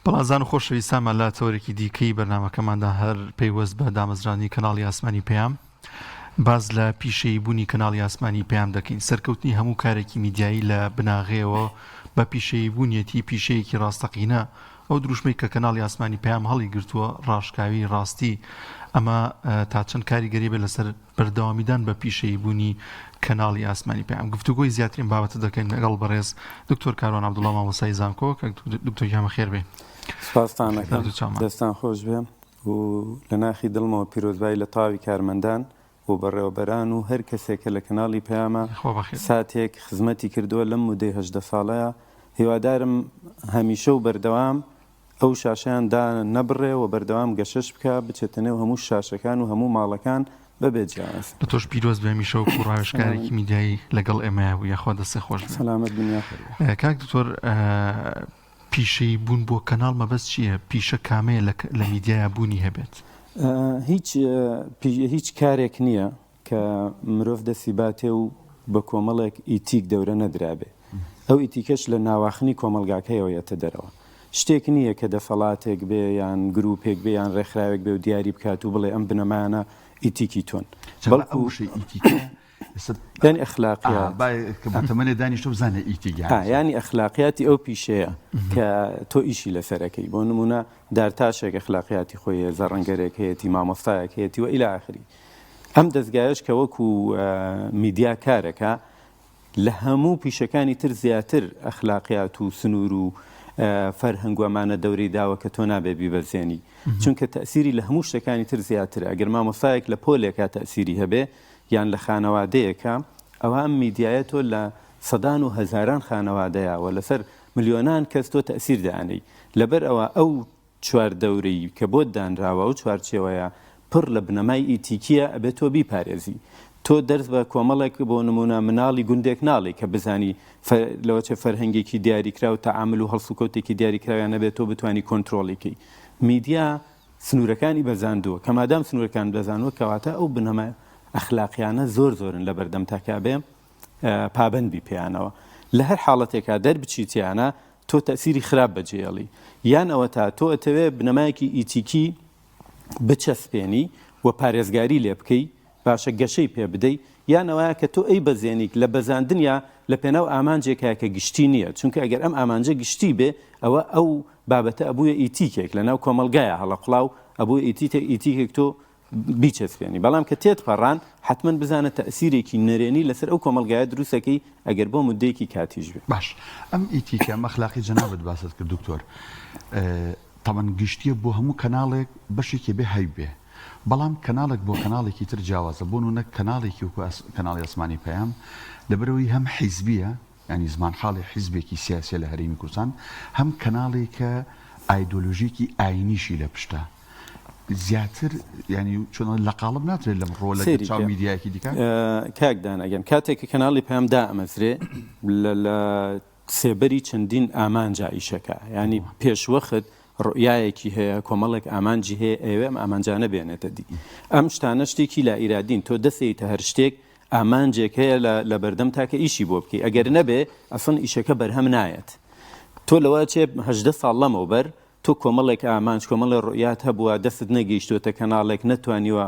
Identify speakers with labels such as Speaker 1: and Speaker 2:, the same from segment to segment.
Speaker 1: بەڵازان و خۆشەویستانمان لا تۆرێکی دیکەی بەرنامەکەماندا هەر پەیوەست بە دامەزرانی کەناڵی ئاسمانی پەیام باز لە پیشەی بوونی کەناڵی ئاسمانی پەیام دەکەین. سەرکەوتنی هەموو کارێکی میدیایی لە بناغەیەوە بە پیشەی بوونیەتی پیشەیەکی ڕاستەقینە ئەو دروشمەی کە کەناڵی ئاسمانی پەیام هەڵی گرتووە ڕاشکاوی ڕاستی ئەمە تا چەند کاریگەری بێ لەسەر بەردەوامیدان بە پیشەی بوونی کەناڵی ئاسمانی پەیام. گفتوگۆی زیاترین بابەتە دەکەین لەگەڵ بەڕێز دکتۆر کاروان عەبدوڵڵا مامۆستای زانکۆ کە دکتۆر یامە خێر بێ.
Speaker 2: سپاستانەکەم دەستان خۆش بێ و لە ناخی دڵمەوە پیرۆزبایی لە تاوی کارمەندان و بەڕێوەبەران و هەر کەسێکە لە کەناڵی پەیامە ساتێک خزمەتی کردووە لەم مودەی 18 ساڵەیە. هیوادارم هەمیشە و بەردەوام ئەو شاشەیان دا نەبڕێ و بەردەوام گەشەش بکە بچێتە نێو هەموو شاشەکان و هەموو ماڵەکان بەبێ جیاواز.
Speaker 1: بە تۆش پیرۆز بێ هەمیشە و ڕاوێژکارێکی میدیایی لەگەڵ ئێمەیە و یاخوا دەستێ خۆش بێ.
Speaker 2: سەلامەت بنیا.
Speaker 1: کاک دکتۆر پیشەی بوون بۆ کەناڵ مەبەست چییە؟ پیشە کامەیە لە میدیایە بوونی هەبێت؟
Speaker 2: هیچ کارێک نییە کە مرۆڤ دەستی باتێ و بە کۆمەڵێک ئیتیک دەورە نەدرابێ. ئەو ئیتیکەش لە ناواخنی کۆمەلگاکەیەوەیەتە دەرەوە. شتێک نییە کە دەسەڵاتێک بێ یان گروپێک بێ یان ڕێکخراوێک بێ و دیاری بکات و بڵێ ئەم بنەمایانە ئیتیکی تۆن. یعنی ئەخلاقیات
Speaker 3: تەمەنێ دانیشتۆ بزانێ ئیتیک
Speaker 2: یعنی ئەخلاقیاتی ئەو پیشەیە کە تۆ ئیشی لەسەرەکەی. بۆ نمونە دارتاشێک ئەخلاقیاتی خۆی زەڕەنگەرێک هەیەی مامۆستایەک هەیەی و ئیلی ئاخری. ئەم دەستگایش کە وەکو میدیا کارەکە لە هەموو پیشەکانی تر زیاتر ئەخلاقیات و سنوور و فەرهەنگوەمانە دەورەی داوە کە تۆ نابێ بیبەزێنی، چونکە تەئسیری لە هەموو شتەکانی تر زیاترە. ئەگەر مامۆستایەک لە پۆلێکا تەئسیری هەبێ یان لە خانەوادەیەکە ئەوە ئەم میدیایە تۆ لە سەدان و هەزاران خانەوادەیەوە لەسەر ملیۆنان کەس تۆ تەئسیر دەئانەی. لەبەر ئەوە ئەو چوار دەورەی کە بۆت دانراوە و چوارچێوەیە پڕ لە بنەمای ئیتیکیە ئەبێت تۆ بیپارێزی. تۆ دەرس بە کۆمەڵێک بۆ نمونە مناڵی گوندێک ناڵی کە بزانی لەوە چه فەرهەنگێکی دیاریکرا و تەعامل و هەڵسوکەوتێکی دیاریکراویان نەبێت تۆ بتوانی کۆنتڕۆڵیکەی. میدیا سنوورەکانی بەزاندووە کە مادام سنوورەکان بەزانوە کەواتە ئەو بنەمای ئەخلاقیانە زۆرن لە بەردەم تاکابێ پابەندی پێیانەوە. لە هەر حاڵەتێکا دەربچیتیانە تۆ تەئسیری خراپ بەجێڵی یان ئەوە تا تۆ ئەتەوێ بنەمایەکی ئیتیکی بچەسپێنی و پارێزگاری لێ بکەی باشە گەشەی پێ بدەی یان ئەوەیە کە تۆ ئەی بەزێنیک لە بەزاندنیا لە پێناو ئامانجێکە کە گشتی نییە، چونکە ئەگەر ئەم ئامانجە گشتی بێ ئەوە ئەو بابەتە ئەبووە ئیتیکێک لە ناو کۆمەلگایە هەڵەقڵاو ئەبوو ئیتیکێک تۆ بیچەسپێنی. بەڵام کە تێت پەڕان حتمما بزانە تەئسیرێکی نەرێنی لەسەر ئەو کۆمەلگایە دروستەکەی ئەگەر بۆ مودەیەکی کاتیش بێ.
Speaker 3: باش ئەم ئیتیکە ئەخلاقی جەنابەت باست کرد دکتۆر، تەمەن گشتیە بۆ هەموو کەناڵێک بەشێکی بێ هەی بێ، بەڵام کەناڵێک بۆ کەناڵێکی تر جیاوازە. بۆ نمونە کەناڵێکی وەکو کەناڵی ئاسمانی پەیام لەبەرەوەی هەم حیزبیە ینی زمان حاڵی حیزبێکی سیاسیە لە هەرێمی کوردستان، هەم کەناڵێکە ئایدۆلۆژیکی ئاینیشی لە پشتە زیاتر ینی چۆن لە قاڵب ناترێت لەم ڕۆ لە چاو میدیایەکی دیکە.
Speaker 2: کاکدان ئەگەم کاتێک کە کەناڵی پەیام دائەمەزرێ لە سێبەری چەندین ئامانجا ئیشەکە، ینی پێشوەخت ڕۆیایەکی هەیە کۆمەڵێک ئامانجی هەیە ئێوە ئەم ئامانجانە بێنێتە دی. ئەم شتانە شتێکی لا ئیرادین تۆ دەسێتە هەر شتێک ئامانجێک هەیە لە بەردەم تاکە ئیشی بۆ بکەی، ئەگەر نەبێ ئەسڵ ئیشەکە بەرهەم نایەت. تۆ لەوە چێ 18 ساڵ لەمەوبەر تۆ کۆمەڵێک ئامانج کۆمەڵی ڕۆیات هەبووە دەستت نەگەیشتوتە کەناڵێک نەتوانیوە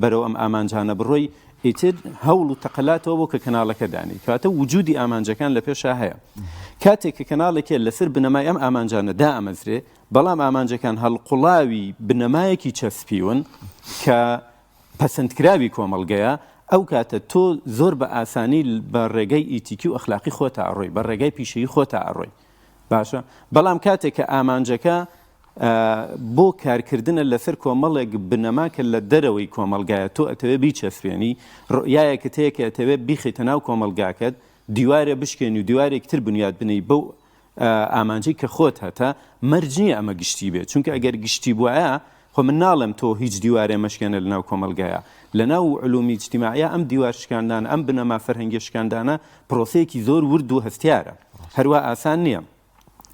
Speaker 2: بەرەو ئەم ئامانجانە بڕۆی ئیتر هەوڵ و تەقەلاتەوە بۆ کە کەناڵەکە دانی کاتە وجودی ئامانجەکان لە پێشا هەیە. کاتێک کە کەناڵێکێ لەسەر بنەمای ئەم ئامانجانە دائەمەزرێ بەڵام ئامانجەکان هەڵقوڵاوی بنەمایەکی چەسپیون کە پەسەندکراوی کۆمەڵگەیە، ئەو کاتە تۆ زۆر بە ئاسانی بە ڕێگەی ئیتیکی و ئەخلاقی خۆتە ئەڕۆی، بە ڕێگەی پیشەیی خۆتە ئەڕۆی. باشە، بەڵام کاتێک کە ئامانجەکە بۆ کارکردنە لەسەر کۆمەڵێک بنەما کە لە دەرەوەی کۆمەلگایە تۆ ئەتەوێ بیچەسپێنی ڕۆیایەکت هەیە کە ئەتەوێ بیخیتە ناو کۆمەلگاکەت دیوارە بشکێنی و دیوارێک تر بنیاد بنەی بەو ئامانجەی کە خۆت هەتا مەرجنیە ئەمە گشتی بێت، چونکە ئەگەر گشتی بووایە خۆ من ناڵم تۆ هیچ دیوارێ مەشکێنە لە ناو کۆمەلگایە. لە ناو علومی اجتیماعیە ئەم دیوار شکاندانە ئەم بنەما فەرهەنگی شکاندانە پرۆسەیەکی زۆر ورد و هەستیارە، هەروە ئاسان نییە.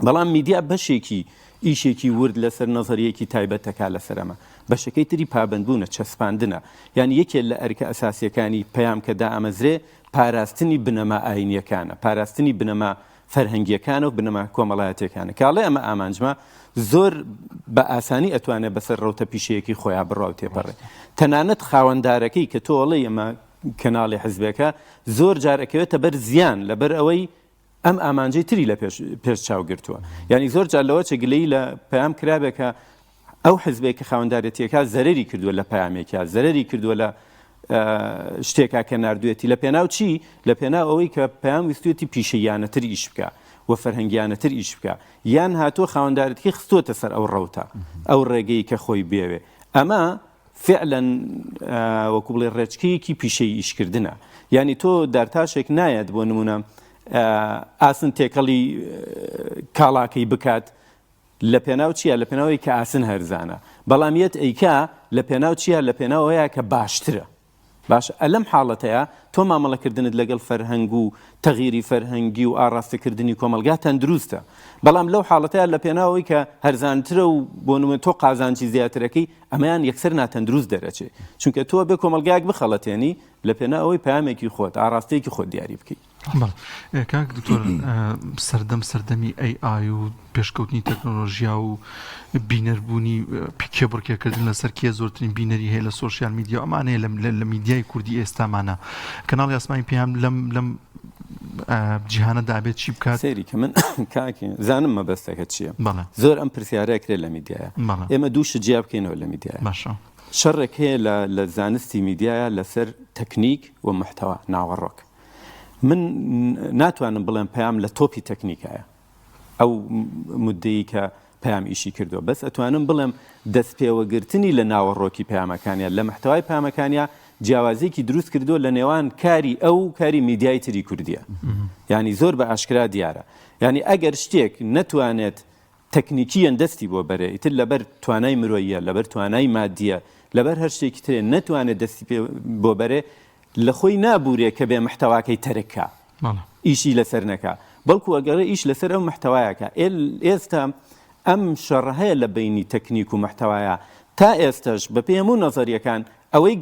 Speaker 2: بەڵام میدیا بەشێکی ئیشێکی ورد لەسەر نەزەریەکی تایبەتەکە لەسەرەمە، بەشەکەی تری پابندبوونە چەسپاندنە. یعنی یەکێک لە ئەرکە ئەساسیەکانی پەیام کە دائەمەزرێ پاراستنی بنەما ئاینیەکانە، پاراستنی بنەما فەرهەنگیەکانە و بنەما کۆمەڵایەتەکانە کاڵێ ئەمە ئامانجمە زۆر بە ئاسانی ئەتوانێت بەسەر ڕەوتە پیشەیەکی خۆیان بڕاو تێپەڕێ تەنانەت خاوەنددارەکەی کە تۆڵی ئەمە کەناڵی حزبەکە زۆر جارەکەوێتە بەر زیان لەبەر ئەوەی ئەم ئامانجەی تری لە پێش چاو گرتووە یعنی زۆر جار لەوە چگلەی لە پەیام کرابێکە ئەو حزبێکە خاوەنددارەتیەکە زەرری کردووە لە پەیامێکە زەرری کردووە لە شتێکا کە نردوێتی لە پێناو چی لە پێناو ئەوەی کە پەیام ویستوێتی پیشەیانەتر ئیش بکە و فەرهەنگیانەتر ئیش بکە یان هاتووە خاوەنددارەتی خستۆتە سەر ئەو ڕەوتە ئەو ڕێگەی کە خۆی بێوێ ئەمە فعلا وەکو بڵێ ڕێچکەیەکی پیشەی ئیشکردنە ینی تۆ دارتاشێک نایەت بۆ نمونە ئاسن تێکەڵی کاڵاکەی بکات لە پێناو چییە لە پێناوی کە ئاسن هەرزانە بەڵام یەت ئەیکا لە پێناو چییە لە پێناوەیە کە باشترە باش ئەلەم حاڵەتەیە تۆ مامەڵەکردنت لەگەڵ فەرهەنگ و تەغیری فەرهەنگی و ئاڕاستەکردنی کۆمەلگا تەندروستە بەڵام لەو حاڵەتەیە لە پێناوەی کە هەرزانترە و بۆ نمونە تۆ قازانجی زیاترەکەی ئەمەیان یەکسەر ناتەندروست دەرەچێت چونکە تۆ بێ کۆمەلگایەک بخەڵەتێنی لە پێناوەی پامێکی خۆت ئاڕاستەیەکی خۆت دیاری بکەیت
Speaker 1: کاک دکتۆر سەردەمی AI و پێشکەوتنی تەکنۆلۆژیا و بینەربوونی کێبڕکێکردن لەسەر کێ زۆرترین بینەری هەیە لە سۆشیال میدیا ئەمانەیە لە میدیای کوردی ئێستامانە کەناڵی ئاسمانی پێیان لەم جیهانەدا بێت چی بکات
Speaker 2: سێری کە من کاکی زانم مەبەستەکە چییە
Speaker 1: زۆر
Speaker 2: ئەم پرسیارەیە کرێت لە میدیایە ئێمە دوو شجیا بکەینەوە لە میدیایە
Speaker 1: باشە
Speaker 2: شەڕێک هەیە لە زانستی میدیایە لەسەر تەکنیک و محتەوا ناوەڕۆک من ناتوانم بڵێم پەیام لە تۆپی تەکنیکایە ئەو مدەی کە پەیام ئیشی کردووە بەس ئەتوانم بڵێم دەست پێوەگرتنی لە ناوەڕۆکی پەیامەکانیان لە محتەوای پەیامەکانیان جیاوازێکی دروست کردووە لە نێوان کاری ئەو کاری میدیای تری کوردیە ینی زۆر بە ئاشکرا دیارە ینی ئەگەر شتێک نەتوانێت تەکنیکیان دەستی بۆ بەرێ ئیتر لەبەر توانای مرۆییە لەبەر توانای مادیە لەبەر هەر شتێکی ترێ نەتوانێت دەستی بۆ بەرێ لە خۆی نابورێ کە بێ محتەواکەی تەرککە ئیشی لەسەر نەکە بەڵکو ئەگەڕە ئیش لەسەر ئەو محتەوایەکە ئێستا ئەم شەڕەهەیە لە بینی تەکنیک و محتەوایە تا ئێستش بە پێم و نەزەریەکان ئەوەی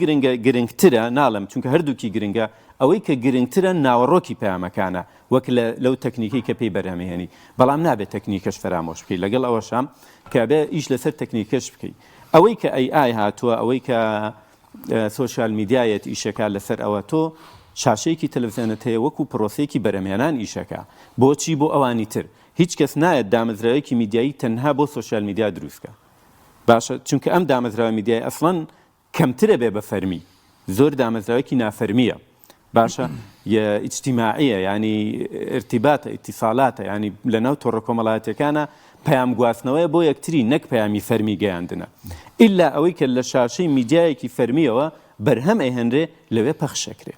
Speaker 2: گرنگترە ناڵم چونکە هەردووکی گرنگە ئەوەی کە گرنگترە ناوەڕۆکی پەیامەکانە وەک لەو تەکنیکی کە پێی بەرهەمێنی بەڵام نابێت تەکنیکەش فەرامۆش بکەیت لەگەڵ ئەوەشام کە بێ ئیش لەسەر تەکنیکەش بکەیت ئەوەی کە AI هاتووە ئەوەی کە سۆشیال میدیایەت ئیشەکە لەسەر ئەوە تۆ شاشەیەکی تەلەڤیزیۆنت هەیە وەکو پرۆسەیەکی بەرهەمێنان ئیشەکە بۆچی بۆ ئەوانی تر هیچ کەس نایەت دامەزراوەیەکی میدیایی تەنها بۆ سۆشیال میدیا دروستکە باشە چونکە ئەم دامەزراوە میدیای ئەسڵەن کەمترە بێ بە فەرمی زۆر دامەزراوەیەکی نافەرمیە باشە ئیجتیماعیە ینی ارتیباتە ئیتیصالاتە ینی لەناو تۆڕە کۆمەڵایەتەکانە پەیام گواستنەوەیە بۆ یەکتری نەک پەیامی فەرمی گەیاندنە ئیلا ئەوەی کە لە شاشەی میدیایەکی فەرمیەوە بەرهەم ئەهێنرێ لەوێ پەخشەکرێ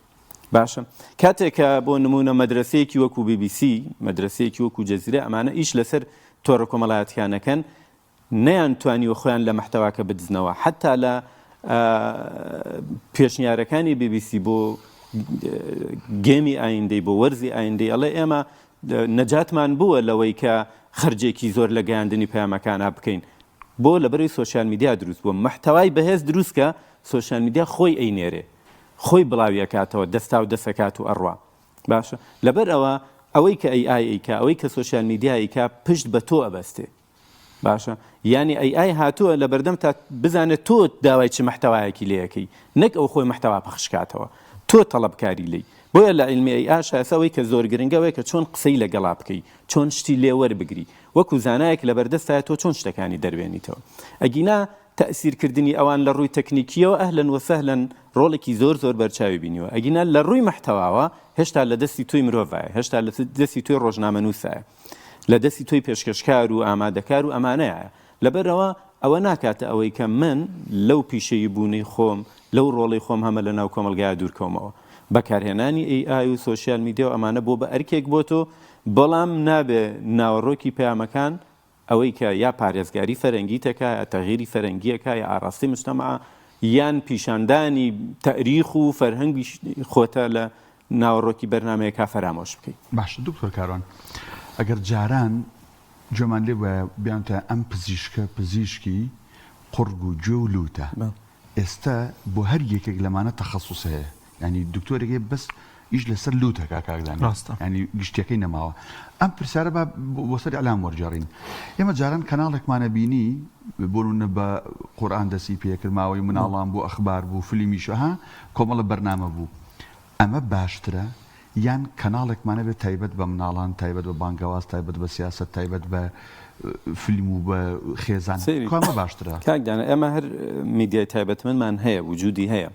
Speaker 2: باشە کاتێکە بۆ نمونە مەدرسەیەکی وەکو BBC مەدرسەیەکی وەکو جەزیرە ئەمانە ئیش لەسەر تۆڕە کۆمەڵایەتیانەکەن نەیانتوانی خۆیان لە محتەواکە بدزنەوە حتا لە پێشنیارەکانی BBC بۆ گێمی ئایندەی بۆ وەرزی ئایندەی ئەڵێ ئێمە نەجاتمان بووە لەوەی کە خەرجێکی زۆر لە گەیاندنی پەیامەکانە بکەین بۆ لەبەرەوەی سۆشیال میدیا دروست بووە محتەوای بەهێز دروستکە سۆشیال میدیا خۆی ئەینێرێ خۆی بڵاویەکاتەوە دەستا و دەسەکات و ئەڕوا باشە لەبەر ئەوەی کە AI ئەوەی کە سۆشیال میدیاییکە پشت بە تۆ ئەبەستێ باشە ینی AI هاتووە لە بەردەم تا بزانێت تۆ داوای چ محتەوایەکی لەیەکەی نەک ئەو خۆی محتەوا پەخشکاتەوە تۆ تەڵەبکاری لی بۆیە لە علمی AI شاسەوەی کە زۆر گرنگەوەی کە چۆن قسەی لەگەڵا بکەی چۆن شتی لێوەربگری وەکو زانایەک لە بەردەستایە تۆ چۆن شتەکانی دەروێنیتەوە ئەگینا تەئسیرکردنی ئەوان لە ڕووی تەکنیکیەوە ئەهلەن وەسەهلەن ڕۆڵێکی زۆر بەرچاوی بینیوە ئەگینا لە ڕووی محتەواوە هێشتا لە دەستی تۆی مرۆڤایە هێشتا لە دەستی تۆی ڕۆژنامەنووسایە لە دەستی تۆی پێشکەشکار و ئامادەکار و ئەمانەیە لەبەرەوە ئەوە ناکاتە ئەوەی کە من لەو پیشەیی بوونەی خۆم لەو ڕۆڵی خۆم هەمە لە ناو کۆمەلگایە دوورکەومەوە بەکارهێنانی AI و سۆشیال میدیا و ئەمانە بۆ بە ئەرکێک بۆ تۆ بەڵام نابێ ناوەڕۆکی پەیامەکان ئەوەی کە یا پارێزگاری فەرەنگیتەکە یا تەغییری فەرەنگیەکە یا ئاڕاستی مجتەمع یان پیشاندانی تاریخ و فەرهەنگی خۆتە لە ناوەڕۆکی بەرنمەیەکە فەرامۆش بکەیت
Speaker 3: باش دکتۆر کاروان ئەگەر جاران جۆمان لێ وایە بیانتە ئەم پزیشکی قورگ و گوێ و لوتە ئێستا بۆ هەر یەکێک لەمانە تەخەسوس هەیە ینی دکتۆرێکی بەس ئیش لەسەر لوتەکە کاکدان ینی گشتەکەی نەماوە ئەم پرسیارە بۆ سەر ئەلام وەرجێڕین ئێمە جاران کەناڵێکمانە بینی بۆنە بە قورئان دەسی پێکرد ماوەی مناڵان بوو ئەخبار بوو فلیمیشەها کۆمەڵە بەرنامە بوو ئەمە باشترە یان کەناڵێکمانە بێت تایبەت بە مناڵان تایبەت بە بانگەواز تایبەت بە سیاست تایبەت بە فیلم و بە خێزان کامە باشترە
Speaker 2: کاکدانە ئێمە هەر میدیای تایبەتمەندمان هەیە وجودی هەیە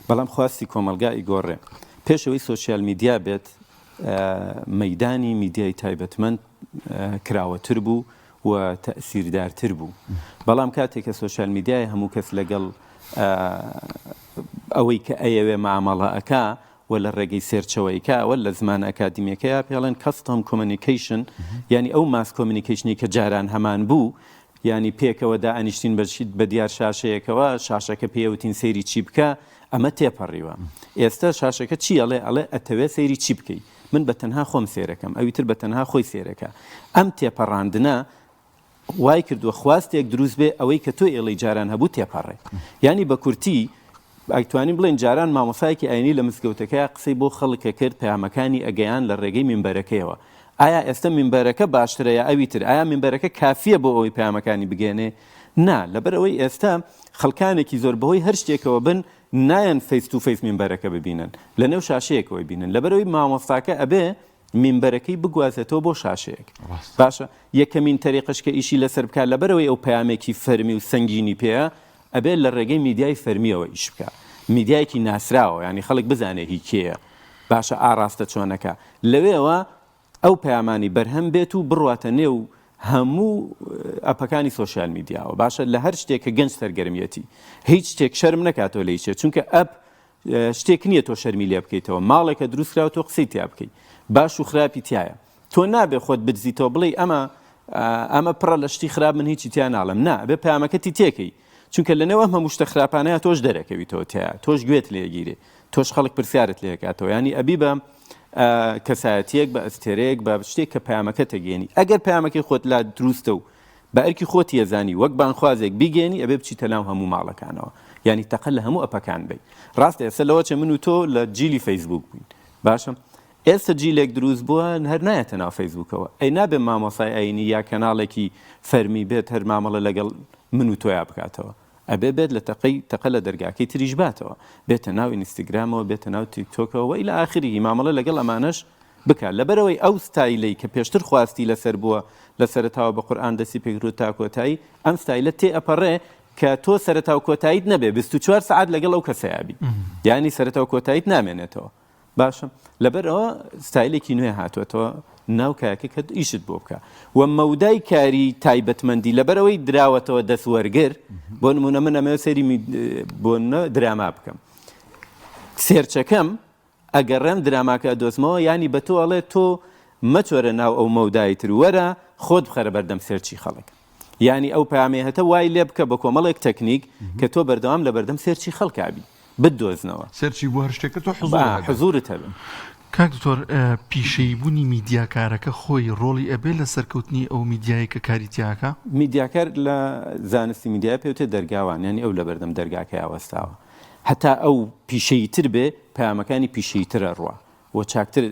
Speaker 2: بەڵام خواستی کۆمەلگا ئیگۆڕێ پێشەوەی سۆسیال میدیا بێت مەیدانی میدیای تایبەتمەند کراوەتر بوو و تەسیردارتر بوو بەڵام کاتێک کە سۆسیال میدیای هەموو کەس لەگەڵ ئەوەی کە ئەیەوێ مامەڵە ئەکا و لە ڕێگەی سێرچەوەیکە وە لە زمان ئەکادیمیەکەیە پێڵێن کەستۆم کۆمنیکیشن ینی ئەو ماس کۆمنیکیشنی کە جاران هەمان بوو ینی پێکەوە دائەنیشتین بەشید بە دیار شاشەیەکەوە شاشەکە پێوتین سەیری چی بکە ئەمە تێپەڕیوە ئێستا شاشەکە چی ئەڵێ ئەتەوێت سەیری چی بکەی من بە تەنها خۆم سێرەکەم ئەویتر بە تەنها خۆی سێرەکە ئەم تێپەڕاندنە وای کردووە خواستێک دروست بێ ئەوەی کە تۆ ئێڵی جاران هەبوو تێپەڕێ ینی بە کورتی ئەیتوانین بڵێن جاران مامۆسایەکی ئاینی لە مزگەوتەکە قسەی بۆ خەڵکە کرد پەیامەکانی ئەگەیان لە ڕێگەی مینبەرەکەیەوە ئایا ئێستا مینبەرەکە باشترە یا ئەویتر ئایا مینبەرەکە کافیە بۆ ئەوەی پەیامەکانی بگێنێ نا لەبەرەوەی ئێستا خەڵکانێکی زۆر بەهۆی هەر شتێکەوە بن نایەن فەیس تو فەیس مینبەرەکە ببینن لە نێو شاشەیەکەوەی بینن لەبەرەوەی مامۆستاکە ئەبێ مینبەرەکەی بگوازێتەوە بۆ شاشەیەک باشە یەکەمین تەریقەش کە ئیشی لەسەر بکات لەبەرەوەی ئەو پەیامێکی فەرمی و سەنگینی پێەیە ئەبێ لە ڕێگەی میدیای فەرمیەوە ئیش بکە میدیایکی ناسراوە ینی خەڵک بزانێ هی کێیە باشە ئاراستە چۆنەکە لەوێەوە ئەو پەیامانی بەرهەم بێت و بڕواتە نێو هەموو ئەپەکانی سۆشیال میدیاوە باشە لە هەر شتێککە گەنج سەرگەرمیەتی هیچ شتێک شەرم نکاتەوە لە هیچێت چونکە ئەپ شتێک نییە تۆ شەرمی لێ بکەیتەوە ماڵێکە دروستکراوە تۆ قسەی تیا بکەیت باش و خراپی تایە تۆ نابێ خۆت بدزیتەوە بڵێ ئەمە پڕە لە شتی خراپ من هیچی تیا ناڵم نا بێ پەیامەکەتی تێکەی چونکە لەنەوە هەموو شتە خراپانەیە تۆش دەرەکەویتەوە تایە تۆش گوێت لێگیرێ تۆش خەڵک پرسیارت لێکاتەوە ینی ئەبی بە کەسایەتیەک بە ئەستێرەیەک بە شتێک کە پەیامەکە تەگەێنی ئەگەر پەیامەکەی خۆت لا دروستە و بە ئەرکی خۆت ێزانی وەک بانخوازێک بیگەێنی ئەبێ بچیتە ناو هەموو ماڵەکانەوە ینی تەقل لە هەموو ئەپەکان بی ڕاستە ئێستا لەوە چە من و تۆ لە جیلی فەیسبوک بووین باشە ئێستا جیلێک دروست بووە هەر نایەتە ناو فەیسبوکەوە ئەی نابێ مامۆسای ئاینی یا کەناڵێکی فەرمی بێت هەر مامەڵە لەگەڵ من و تۆیا بکاتەوە ئەبێ بێت لە تەقە لە دەرگاکەی تریش باتەوە بێتە ناو ئینستاگرامەوە بێتە ناو تیکتۆکەوە وەی لە ئاخری مامەڵە لەگەڵ ئەمانەش بکات لەبەرەوەی ئەو ستایلەی کە پێشتر خواستی لەسەر بووە لە سەرەتاوە بە قورئان دەستی پێکرد تا کۆتایی ئەم ستایلە تێ ئەپەڕێ کە تۆ سەرەتاو کۆتاییت نەبێ 24 سعات لەگەڵ ئەو کەسەیابی یعنی سەرەتاو کۆتاییت نامێنێتەوە باشە لەبەرەوە ستایلێکی نوێ هاتوێتەوە ناو کاکە کە ئیشت بۆ بکە و مەودای کاری تایبەتمەندی لەبەرەوەی دراوەتەوە دەسوەرگر بۆ نمونە من ئەمە سەری بۆ دراما بکەم سێرچەکەم ئەگەڕێم دراماکە دۆزمەوە ینی بە تۆ ئەڵێ تۆ مەچۆرە ناو ئەو مەودای تر وەرە خۆت بخەرە بەردەم سێرچی خەڵک ینی ئەو پامێ هەتە وای لێ بکە بە کۆمەڵێک تەکنیک کە تۆ بەردەوام لە بەردەم سێرچی خەڵکابی بدۆزنەوە
Speaker 3: سەرچی بۆ هەر شتێکە تۆ
Speaker 2: حزورت هەبن
Speaker 1: کاک دکتۆر پیشەیبوونی میدیاکارەکە خۆی ڕۆڵی ئەبێ لە سەرکەوتنی ئەو میدیایی کە کاری تیاکە
Speaker 2: میدیاکار لە زانستی میدیای پێوتێ دەرگاوان ینی ئەو لە بەردەم دەرگاکە یاوەستاوە هەتا ئەو پیشەی تر بێ پەیامەکانی پیشەی ترە ڕوە و چاکتر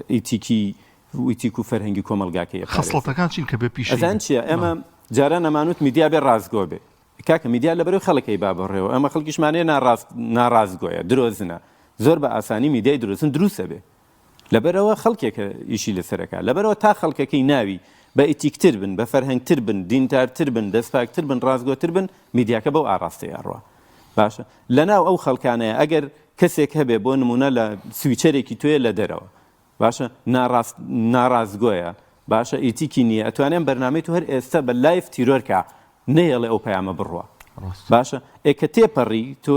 Speaker 2: ئیتیک و فەرهەنگی کۆمەلگاکەیە
Speaker 1: خەسڵەتەکان چین کە بێ پیشەی
Speaker 2: ئەزان چییە ئێمە جاران ئەمانوت میدیا بێ ڕازگۆ بێ کاکە میدیا لەبەرەوەی خەڵکەی با بەڕێوە ئەمە خەڵکیشمانەیە ناڕازگۆیە درۆزنە زۆر بە ئاسانی میدیای درۆزن دروستە بێ لەبەرەوە خەڵکێکە ئیشی لەسەرەکە لەبەرەوە تا خەڵکەکەی ناوی بە ئیتیکتر بن بە فەرهەنگتر بن دینتارتر بن دەستپاکتر بن ڕازگۆتر بن میدیاکە بەو ئاڕاستەیە ڕوە باشە لەناو ئەو خەڵکانەیە ئەگەر کەسێک هەبێ بۆ نمونە لە سویچەرێکی توێ لە دەرەوە باشە ناڕازگۆیە باشە ئیتیکی نییە ئەتوانێن بەرنامەی تو هەر ئێستا بە لایف تیرۆرکە نەیەڵێ ئەو پەیامە بڕوە باشە ئێکە تێپەڕی تۆ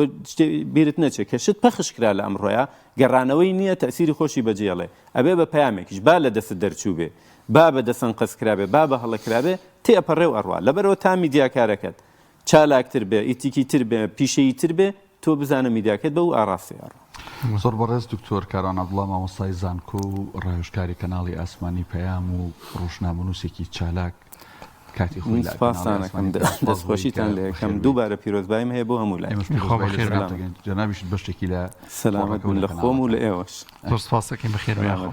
Speaker 2: بیرت نەچێت کە شت پەخشکرا لە ئەمڕۆیە گەڕانەوەی نییە تەسیری خۆشی بەجێڵێ ئەبێ بە پەیامێکیش با لە دەست دەرچوو بێ با بە دەسەن قەسکرابێ با بە هەڵەکرابێ تێپەڕێ و ئەڕوا لەبەرەوە تا میدیاکارەکەت چالاکتر بێ ئیتیکی تر بێ پیشەی تر بێ تۆ بزانە میدیاکەت بە و ئاڕاستیار
Speaker 3: زۆر بەڕێز دکتۆر کاران عەبدوڵڵا مامۆستای زانکۆ و ڕاهێژکاری کەناڵی ئاسمانی پەیام و ڕۆژنامەنووسێکی چالاک کاتی خۆی
Speaker 2: سپاسانەکەم دەستخۆشیتان لە یەکەم دووبارە پیرۆزبایم هەیە بۆ هەموو لای
Speaker 3: جنابیش بەشتێکی لە
Speaker 2: سەلامەت بوون لە خۆم و لە ئێوەش
Speaker 1: زۆر سپاس دەکەین بەخێر بێخۆ